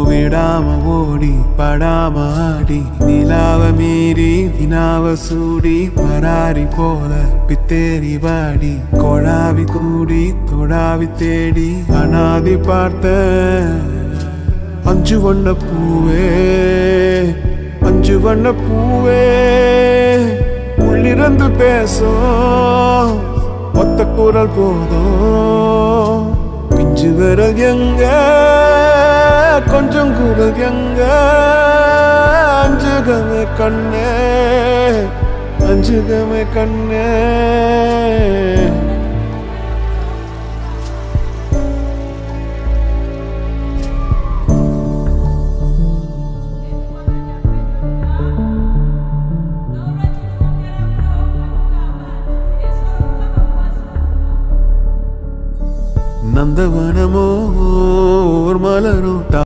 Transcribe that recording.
விடாம ஓடி படாம ஆடி நிலாவ மீறி வினாவ சூடி பராரி போல பித்தேரி வாடி கொழாவி கூடி தொடாவி தேடி அனாதி பார்த்த அஞ்சு வண்ண பூவே அஞ்சு வண்ண பூவே உள்ளிருந்து பேசும் ஒத்த குரல் போதும் பிஞ்சு விரல் எங்க கொஞ்சம் குரல் எங்க அஞ்சுகமே கண்ணே அஞ்சுகமே கண்ணே நந்தவனமோ மலரும்